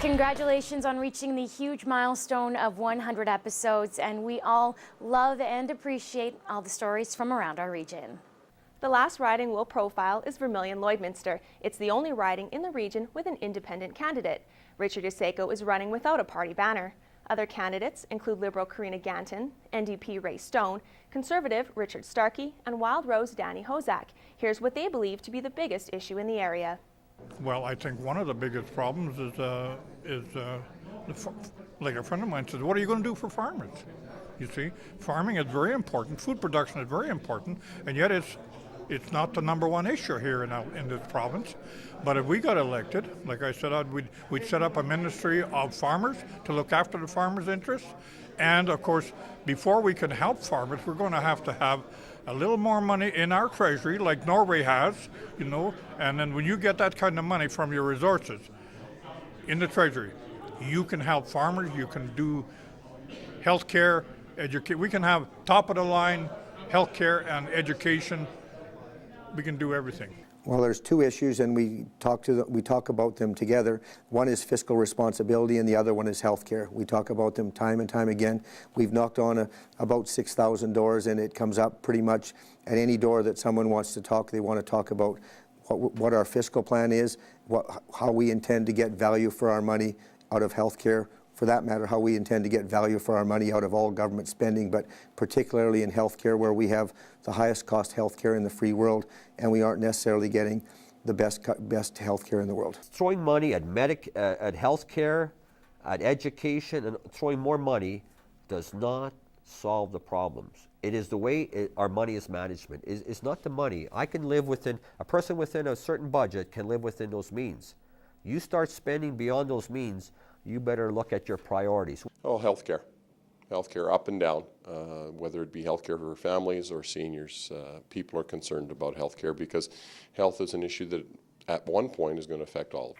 Congratulations on reaching the huge milestone of 100 episodes, and we all love and appreciate all the stories from around our region. The last riding we'll profile is Vermilion Lloydminster. It's the only riding in the region with an independent candidate. Richard Iseko is running without a party banner. Other candidates include Liberal Karina Ganton, NDP Ray Stone, Conservative Richard Starkey, and Wild Rose Danny Hozak. Here's what they believe to be the biggest issue in the area. Well, I think one of the biggest problems is like a friend of mine says, what are you going to do for farmers? You see, farming is very important, food production is very important, and yet it's not the number one issue here in this province. But if we got elected, like I said, we'd set up a ministry of farmers to look after the farmers' interests. And of course, before we can help farmers, we're going to have a little more money in our treasury, like Norway has, you know. And then when you get that kind of money from your resources in the treasury, you can help farmers, you can do healthcare, we can have top of the line healthcare and education. We can do everything. Well, there's two issues, and we talk about them together. One is fiscal responsibility, and the other one is healthcare. We talk about them time and time again. We've knocked on about 6,000 doors, and it comes up pretty much at any door that someone wants to talk. They want to talk about what our fiscal plan is, how we intend to get value for our money out of healthcare. For that matter, how we intend to get value for our money out of all government spending, but particularly in healthcare, where we have the highest cost healthcare in the free world, and we aren't necessarily getting the best healthcare in the world. Throwing money at healthcare, at education, and throwing more money does not solve the problems. It is the way our money is management. It's not the money. I can live a person within a certain budget can live within those means. You start spending beyond those means, you better look at your priorities. Oh, healthcare. Healthcare up and down, whether it be healthcare for families or seniors. People are concerned about healthcare because health is an issue that at one point is going to affect all of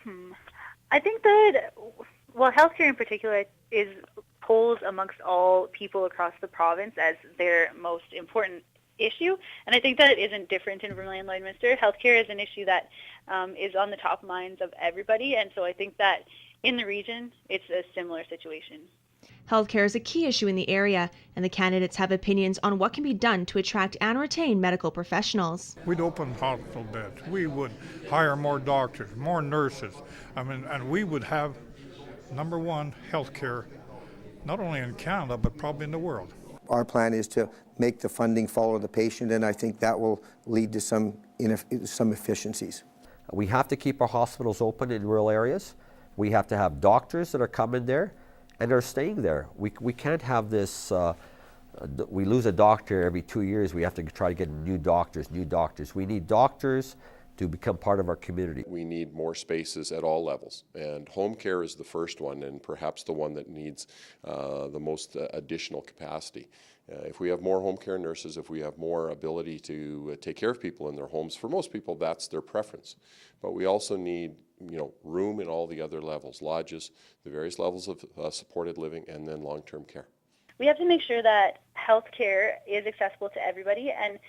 them. I think that, well, healthcare in particular is polls amongst all people across the province as their most important issue, and I think that it isn't different in Vermilion Lloydminster. Healthcare is an issue that is on the top minds of everybody, and so I think that in the region, it's a similar situation. Healthcare is a key issue in the area, and the candidates have opinions on what can be done to attract and retain medical professionals. We'd open hospital beds. We would hire more doctors, more nurses. And we would have, number one, healthcare, not only in Canada, but probably in the world. Our plan is to make the funding follow the patient, and I think that will lead to some efficiencies. We have to keep our hospitals open in rural areas. We have to have doctors that are coming there and are staying there. We can't have this, we lose a doctor every 2 years. We have to try to get new doctors. We need doctors to become part of our community. We need more spaces at all levels, and home care is the first one, and perhaps the one that needs the most additional capacity. If we have more home care nurses, if we have more ability to take care of people in their homes, for most people that's their preference. But we also need room in all the other levels, lodges, the various levels of supported living, and then long-term care. We have to make sure that health care is accessible to everybody, and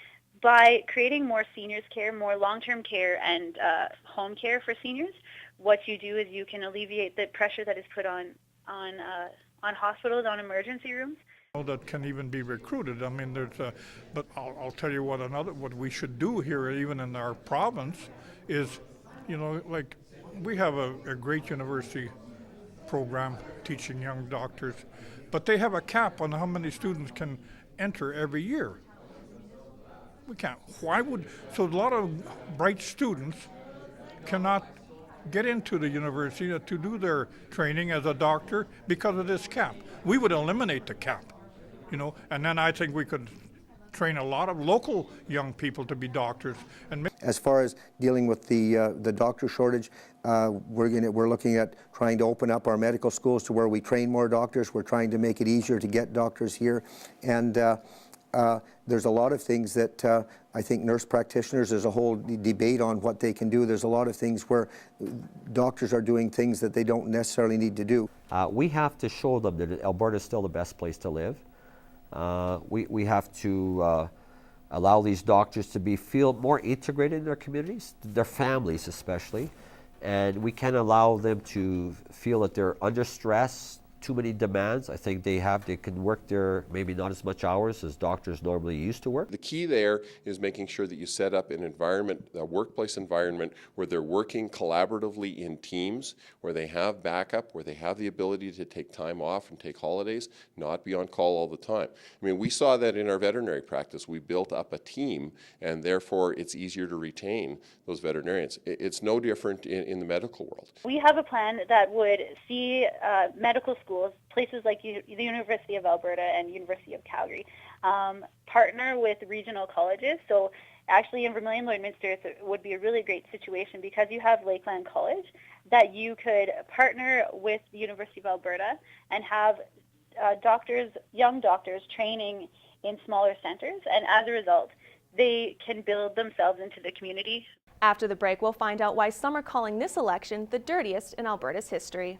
by creating more seniors care, more long-term care, and home care for seniors, what you do is you can alleviate the pressure that is put on hospitals, on emergency rooms. That can even be recruited. I mean, but I'll tell you what we should do here, even in our province, is, like we have a great university program teaching young doctors, but they have a cap on how many students can enter every year. We can't. So a lot of bright students cannot get into the university to do their training as a doctor because of this cap. We would eliminate the cap, and then I think we could train a lot of local young people to be doctors. And as far as dealing with the doctor shortage, we're looking at trying to open up our medical schools to where we train more doctors. We're trying to make it easier to get doctors here, and there's a lot of things that I think nurse practitioners, there's a whole debate on what they can do. There's a lot of things where doctors are doing things that they don't necessarily need to do. We have to show them that Alberta is still the best place to live. We have to allow these doctors to feel more integrated in their communities, their families especially, and we can't allow them to feel that they're under stress, too many demands. I think they can work their maybe not as much hours as doctors normally used to work. The key there is making sure that you set up an environment, a workplace environment, where they're working collaboratively in teams, where they have backup, where they have the ability to take time off and take holidays, not be on call all the time. I mean, we saw that in our veterinary practice. We built up a team, and therefore it's easier to retain those veterinarians. It's no different in the medical world. We have a plan that would see medical schools, places like the University of Alberta and University of Calgary, partner with regional colleges. So actually in Vermilion Lloydminster, it would be a really great situation because you have Lakeland College that you could partner with the University of Alberta and have young doctors training in smaller centers. And as a result, they can build themselves into the community. After the break, we'll find out why some are calling this election the dirtiest in Alberta's history.